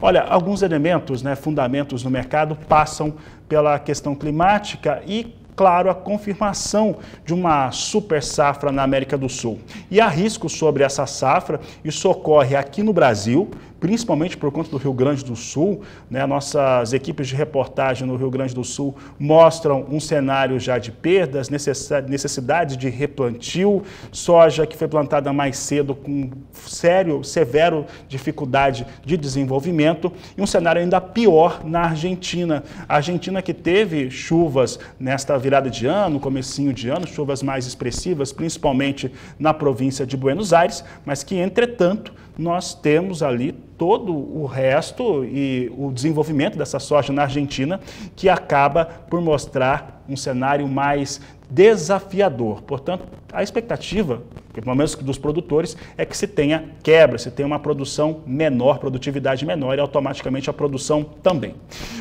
Olha, alguns elementos, né, fundamentos no mercado passam pela questão climática e, claro, a confirmação de uma super safra na América do Sul. E há risco sobre essa safra, isso ocorre aqui no Brasil, principalmente por conta do Rio Grande do Sul, né? Nossas equipes de reportagem no Rio Grande do Sul mostram um cenário já de perdas, necessidade de replantio, soja que foi plantada mais cedo com severo dificuldade de desenvolvimento e um cenário ainda pior na Argentina. A Argentina que teve chuvas nesta virada de ano, comecinho de ano, chuvas mais expressivas, principalmente na província de Buenos Aires, mas que, entretanto, nós temos ali todo o resto e o desenvolvimento dessa soja na Argentina, que acaba por mostrar um cenário mais desafiador. Portanto, a expectativa, pelo menos dos produtores, é que se tenha quebra, se tenha uma produção menor, produtividade menor e automaticamente a produção também.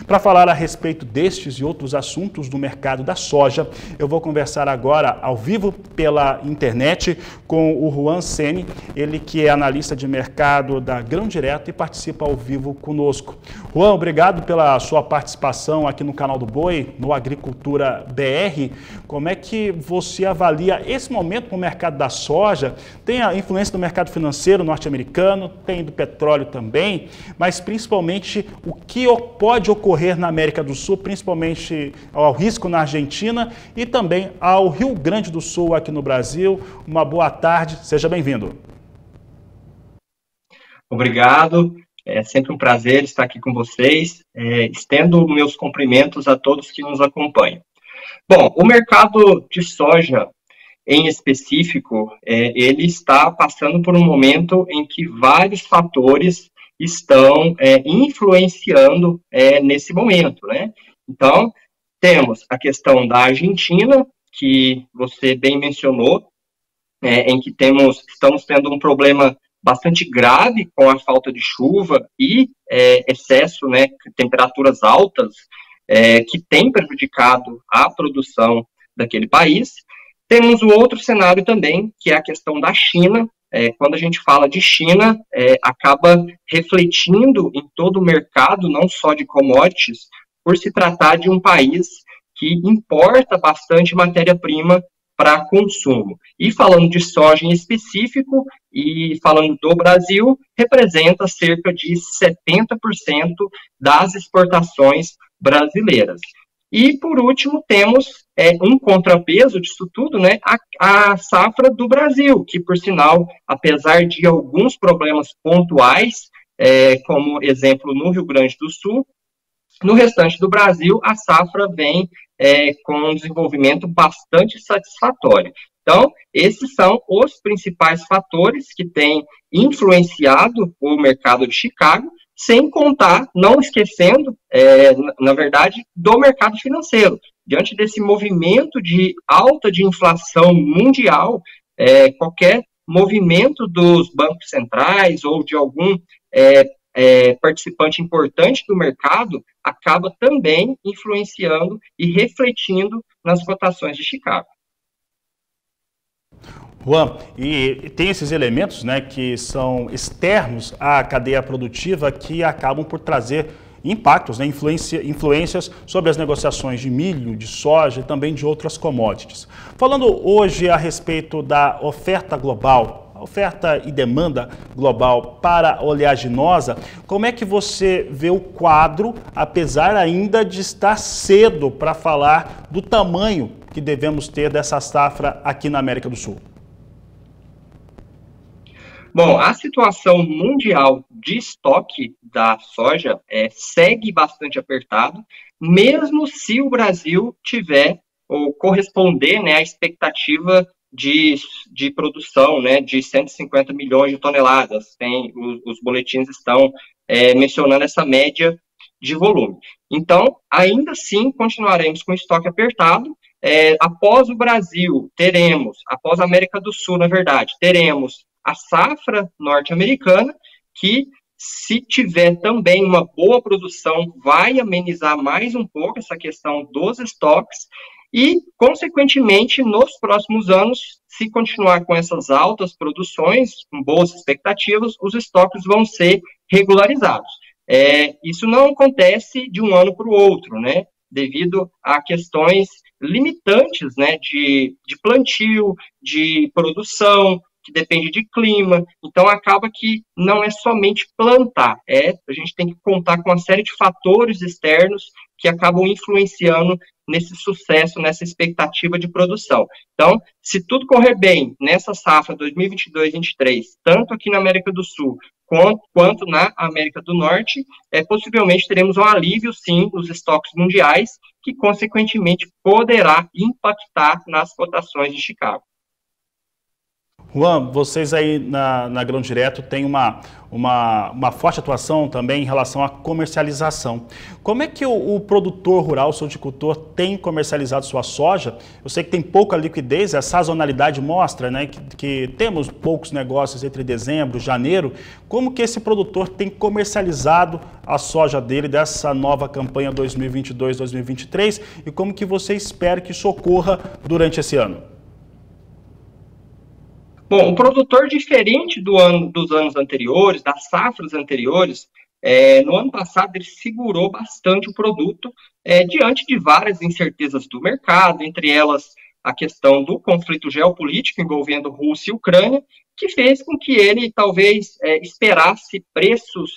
Para falar a respeito destes e outros assuntos do mercado da soja, eu vou conversar agora ao vivo pela internet com o Juan Seni, ele que é analista de mercado da Grão Direto e participa ao vivo conosco. Juan, obrigado pela sua participação aqui no canal do Boi, no Agricultura BR. Como é que você avalia esse momento no mercado da soja? Tem a influência do mercado financeiro norte-americano, tem do petróleo também, mas principalmente o que pode ocorrer na América do Sul, principalmente ao risco na Argentina e também ao Rio Grande do Sul aqui no Brasil. Uma boa tarde, seja bem-vindo. Obrigado, é sempre um prazer estar aqui com vocês. Estendo meus cumprimentos a todos que nos acompanham. Bom, o mercado de soja, em específico, ele está passando por um momento em que vários fatores estão influenciando nesse momento, né? Então, temos a questão da Argentina, que você bem mencionou, em que estamos tendo um problema bastante grave com a falta de chuva e excesso, né, temperaturas altas, que tem prejudicado a produção daquele país. Temos o outro cenário também, que é a questão da China. Quando a gente fala de China, acaba refletindo em todo o mercado, não só de commodities, por se tratar de um país que importa bastante matéria-prima para consumo. E falando de soja em específico, e falando do Brasil, representa cerca de 70% das exportações brasileiras. E, por último, temos um contrapeso disso tudo, né, a safra do Brasil, que, por sinal, apesar de alguns problemas pontuais, como exemplo no Rio Grande do Sul, no restante do Brasil, a safra vem com um desenvolvimento bastante satisfatório. Então, esses são os principais fatores que têm influenciado o mercado de Chicago, sem contar, não esquecendo, na verdade, do mercado financeiro. Diante desse movimento de alta de inflação mundial, qualquer movimento dos bancos centrais ou de algum participante importante do mercado acaba também influenciando e refletindo nas cotações de Chicago. Juan, e tem esses elementos, né, que são externos à cadeia produtiva que acabam por trazer impactos, né, influências sobre as negociações de milho, de soja e também de outras commodities. Falando hoje a respeito da oferta global, a oferta e demanda global para a oleaginosa, como é que você vê o quadro, apesar ainda de estar cedo para falar do tamanho que devemos ter dessa safra aqui na América do Sul? Bom, a situação mundial de estoque da soja segue bastante apertado, mesmo se o Brasil tiver ou corresponder, né, à expectativa de produção, né, de 150 milhões de toneladas. Os boletins estão mencionando essa média de volume. Então, ainda assim, continuaremos com estoque apertado. Após o Brasil, após a América do Sul, na verdade, teremos a safra norte-americana, que, se tiver também uma boa produção, vai amenizar mais um pouco essa questão dos estoques e, consequentemente, nos próximos anos, se continuar com essas altas produções, com boas expectativas, os estoques vão ser regularizados. Isso não acontece de um ano para o outro, né, devido a questões limitantes, né, de plantio, de produção, que depende de clima. Então, acaba que não é somente plantar, a gente tem que contar com uma série de fatores externos que acabam influenciando nesse sucesso, nessa expectativa de produção. Então, se tudo correr bem nessa safra 2022-23, tanto aqui na América do Sul quanto na América do Norte, possivelmente teremos um alívio, sim, nos estoques mundiais, que, consequentemente, poderá impactar nas cotações de Chicago. Juan, vocês aí na Grão Direto têm uma forte atuação também em relação à comercialização. Como é que o produtor rural, o sojicultor, tem comercializado sua soja? Eu sei que tem pouca liquidez, a sazonalidade mostra, né, que temos poucos negócios entre dezembro e janeiro. Como que esse produtor tem comercializado a soja dele dessa nova campanha 2022-2023 e como que você espera que isso ocorra durante esse ano? Bom, o produtor, diferente dos anos anteriores, das safras anteriores, no ano passado ele segurou bastante o produto diante de várias incertezas do mercado, entre elas a questão do conflito geopolítico envolvendo Rússia e Ucrânia, que fez com que ele talvez esperasse preços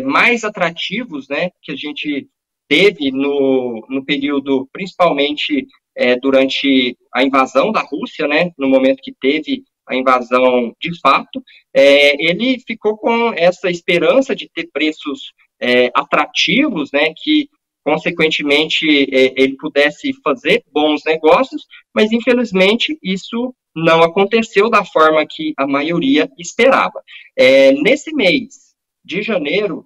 mais atrativos, né, que a gente teve no período, principalmente durante a invasão da Rússia, né, no momento que teve a invasão de fato, ele ficou com essa esperança de ter preços atrativos, né, que, consequentemente, ele pudesse fazer bons negócios, mas, infelizmente, isso não aconteceu da forma que a maioria esperava. Nesse mês de janeiro,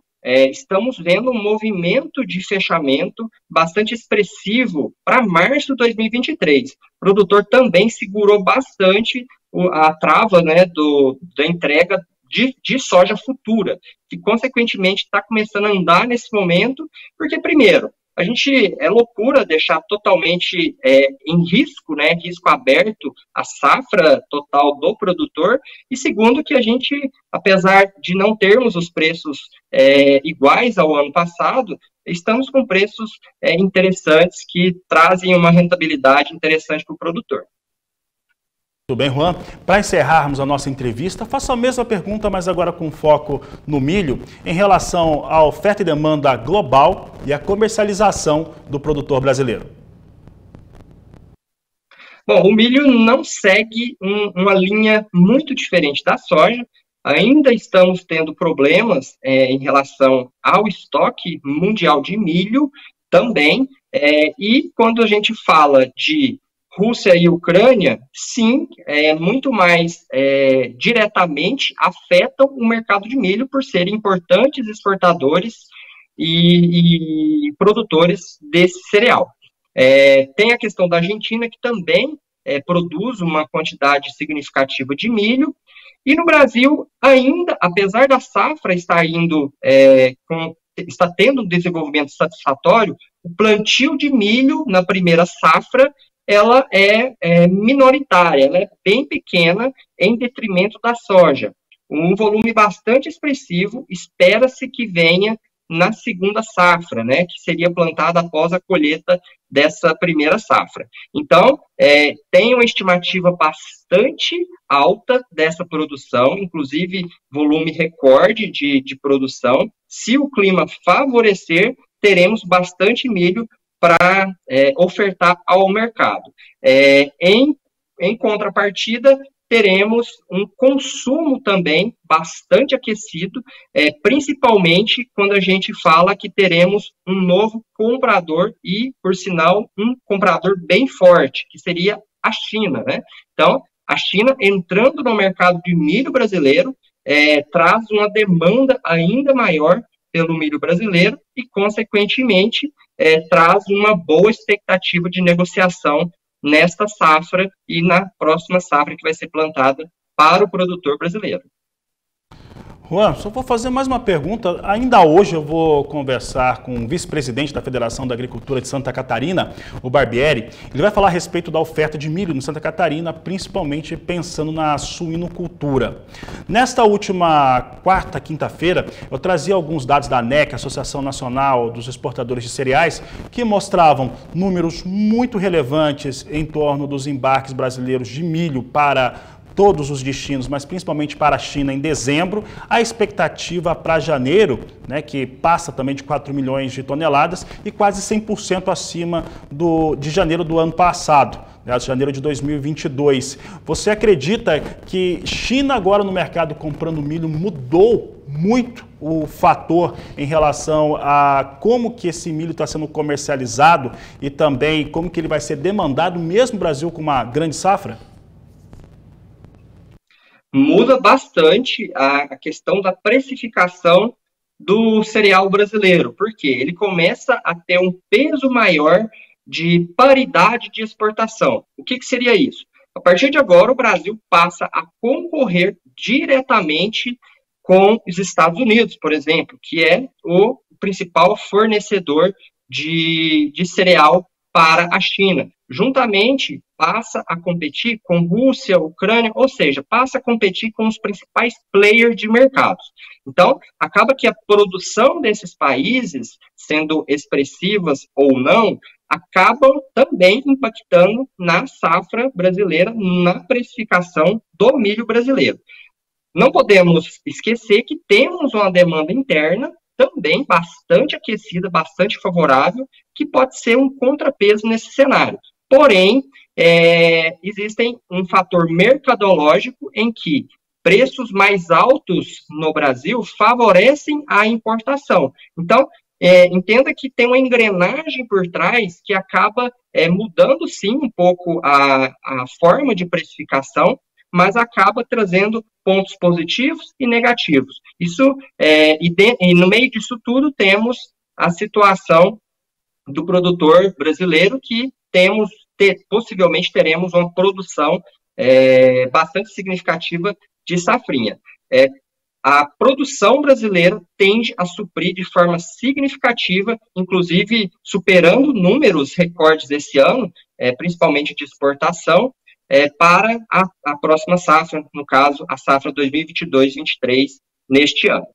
estamos vendo um movimento de fechamento bastante expressivo para março de 2023. O produtor também segurou bastante a trava, né, da entrega de soja futura, que consequentemente está começando a andar nesse momento, porque primeiro, é loucura deixar totalmente em risco, né, risco aberto, a safra total do produtor, e segundo que a gente, apesar de não termos os preços iguais ao ano passado, estamos com preços interessantes que trazem uma rentabilidade interessante para o produtor. Tudo bem, Juan? Para encerrarmos a nossa entrevista, faço a mesma pergunta, mas agora com foco no milho, em relação à oferta e demanda global e à comercialização do produtor brasileiro. Bom, o milho não segue uma linha muito diferente da soja. Ainda estamos tendo problemas em relação ao estoque mundial de milho também. E quando a gente fala de Rússia e Ucrânia, sim, muito mais diretamente afetam o mercado de milho por serem importantes exportadores e produtores desse cereal. Tem a questão da Argentina, que também produz uma quantidade significativa de milho, e no Brasil, ainda, apesar da safra estar está tendo um desenvolvimento satisfatório, o plantio de milho na primeira safra ela é minoritária, ela é bem pequena em detrimento da soja. Um volume bastante expressivo, espera-se que venha na segunda safra, né, que seria plantada após a colheita dessa primeira safra. Então, tem uma estimativa bastante alta dessa produção, inclusive volume recorde de produção. Se o clima favorecer, teremos bastante milho para ofertar ao mercado. Em contrapartida, teremos um consumo também bastante aquecido, principalmente quando a gente fala que teremos um novo comprador e, por sinal, um comprador bem forte, que seria a China, né? Então, a China entrando no mercado de milho brasileiro traz uma demanda ainda maior pelo milho brasileiro e, consequentemente, traz uma boa expectativa de negociação nesta safra e na próxima safra que vai ser plantada para o produtor brasileiro. Juan, só vou fazer mais uma pergunta. Ainda hoje eu vou conversar com o vice-presidente da Federação da Agricultura de Santa Catarina, o Barbieri. Ele vai falar a respeito da oferta de milho em Santa Catarina, principalmente pensando na suinocultura. Nesta última quarta, quinta-feira, eu trazia alguns dados da ANEC, Associação Nacional dos Exportadores de Cereais, que mostravam números muito relevantes em torno dos embarques brasileiros de milho para todos os destinos, mas principalmente para a China em dezembro. A expectativa para janeiro, né, que passa também de 4 milhões de toneladas e quase 100% acima de janeiro do ano passado, né, janeiro de 2022. Você acredita que China agora no mercado comprando milho mudou muito o fator em relação a como que esse milho está sendo comercializado e também como que ele vai ser demandado mesmo no Brasil com uma grande safra? Muda bastante a questão da precificação do cereal brasileiro, porque ele começa a ter um peso maior de paridade de exportação. O que seria isso? A partir de agora, o Brasil passa a concorrer diretamente com os Estados Unidos, por exemplo, que é o principal fornecedor de cereal para a China. Juntamente, passa a competir com Rússia, Ucrânia, ou seja, passa a competir com os principais players de mercados. Então, acaba que a produção desses países, sendo expressivas ou não, acabam também impactando na safra brasileira, na precificação do milho brasileiro. Não podemos esquecer que temos uma demanda interna também bastante aquecida, bastante favorável, que pode ser um contrapeso nesse cenário. Porém, existem um fator mercadológico em que preços mais altos no Brasil favorecem a importação. Então, entenda que tem uma engrenagem por trás que acaba mudando, sim, um pouco a forma de precificação, mas acaba trazendo pontos positivos e negativos. Isso, e no meio disso tudo, temos a situação do produtor brasileiro, que possivelmente teremos uma produção bastante significativa de safrinha. A produção brasileira tende a suprir de forma significativa, inclusive superando números recordes desse ano, principalmente de exportação, para a próxima safra, no caso, a safra 2022-23, neste ano.